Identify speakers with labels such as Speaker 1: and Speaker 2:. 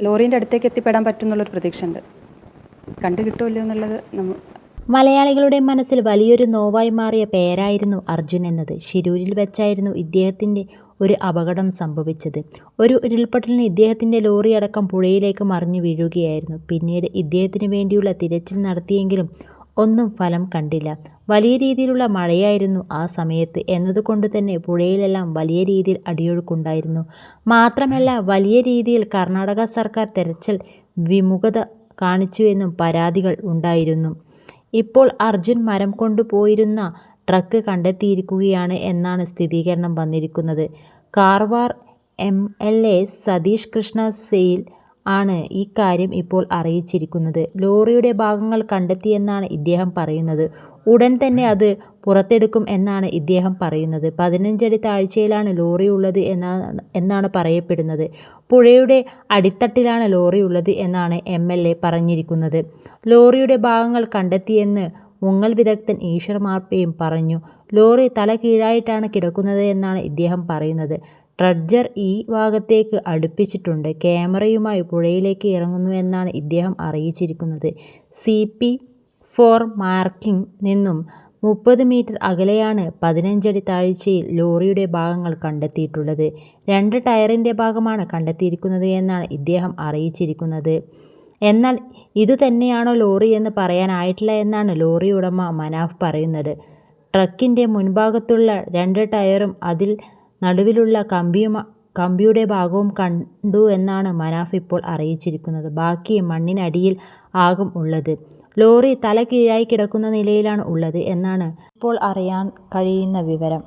Speaker 1: ലോറീൻ്റെ അടുത്തേക്ക് എത്തിപ്പെടാൻ പറ്റുമെന്നുള്ളൊരു പ്രതീക്ഷയുണ്ട്. കണ്ടു കിട്ടുമല്ലോ എന്നുള്ളത്
Speaker 2: മലയാളികളുടെ മനസ്സിൽ വലിയൊരു നോവായി മാറിയ പേരായിരുന്നു അർജുൻ എന്നത്. ശിരൂരിൽ വെച്ചായിരുന്നു ഇദ്ദേഹത്തിൻ്റെ ഒരു അപകടം സംഭവിച്ചത്. ഒരു ഉരുൾപൊട്ടലിന് ഇദ്ദേഹത്തിൻ്റെ ലോറി അടക്കം പുഴയിലേക്ക് മറിഞ്ഞു വീഴുകയായിരുന്നു. പിന്നീട് ഇദ്ദേഹത്തിന് വേണ്ടിയുള്ള തിരച്ചിൽ നടത്തിയെങ്കിലും ഒന്നും ഫലം കണ്ടില്ല. വലിയ രീതിയിലുള്ള മഴയായിരുന്നു ആ സമയത്ത് എന്നതുകൊണ്ട് തന്നെ പുഴയിലെല്ലാം വലിയ രീതിയിൽ അടിയൊഴുക്കുണ്ടായിരുന്നു. മാത്രമല്ല വലിയ രീതിയിൽ കർണാടക സർക്കാർ തെരച്ചിൽ വിമുഖത കാണിച്ചുവെന്നും പരാതികൾ ഉണ്ടായിരുന്നു. ഇപ്പോൾ അർജുൻ മരം കൊണ്ടുപോയിരുന്ന ട്രക്ക് കണ്ടെത്തിയിരിക്കുകയാണ് എന്നാണ് സ്ഥിരീകരണം വന്നിരിക്കുന്നത്. കാർവാർ MLA സതീഷ് കൃഷ്ണ സെയിൽ ആണ് ഈ കാര്യം ഇപ്പോൾ അറിയിച്ചിരിക്കുന്നത്. ലോറിയുടെ ഭാഗങ്ങൾ കണ്ടെത്തിയെന്നാണ് ഇദ്ദേഹം പറയുന്നത്. ഉടൻ തന്നെ അത് പുറത്തെടുക്കും എന്നാണ് ഇദ്ദേഹം പറയുന്നത്. 15 അടി താഴ്ചയിലാണ് ലോറി ഉള്ളത് എന്നാണ് പറയപ്പെടുന്നത്. പുഴയുടെ അടിത്തട്ടിലാണ് ലോറി ഉള്ളത് എന്നാണ് MLA പറഞ്ഞിരിക്കുന്നത്. ലോറിയുടെ ഭാഗങ്ങൾ കണ്ടെത്തിയെന്ന് മുങ്ങൽ വിദഗ്ധൻ ഈശ്വർ മാർപ്പയും പറഞ്ഞു. ലോറി തല കീഴായിട്ടാണ് കിടക്കുന്നത് എന്നാണ് ഇദ്ദേഹം പറയുന്നത്. ട്രഡ്ജർ ഈ ഭാഗത്തേക്ക് അടുപ്പിച്ചിട്ടുണ്ട്. ക്യാമറയുമായി പുഴയിലേക്ക് ഇറങ്ങുന്നുവെന്നാണ് ഇദ്ദേഹം അറിയിച്ചിരിക്കുന്നത്. CP4 മാർക്കിംഗ് നിന്നും 30 മീറ്റർ അകലെയാണ് 15 അടി താഴ്ചയിൽ ലോറിയുടെ ഭാഗങ്ങൾ കണ്ടെത്തിയിട്ടുള്ളത്. 2 ടയറിൻ്റെ ഭാഗമാണ് കണ്ടെത്തിയിരിക്കുന്നത് എന്നാണ് ഇദ്ദേഹം അറിയിച്ചിരിക്കുന്നത്. എന്നാൽ ഇതുതന്നെയാണോ ലോറി എന്ന് പറയാനായിട്ടില്ല എന്നാണ് ലോറി ഉടമ മനാഫ് പറയുന്നത്. ട്രക്കിൻ്റെ മുൻഭാഗത്തുള്ള 2 ടയറും അതിൽ നടുവിലുള്ള കമ്പിയുടെ ഭാഗവും കണ്ടു എന്നാണ് മനാഫ് ഇപ്പോൾ അറിയിച്ചിരിക്കുന്നത്. ബാക്കി മണ്ണിനടിയിൽ ആകും ഉള്ളത്. ലോറി തല കീഴായി കിടക്കുന്ന നിലയിലാണ് ഉള്ളത് എന്നാണ് ഇപ്പോൾ അറിയാൻ കഴിയുന്ന വിവരം.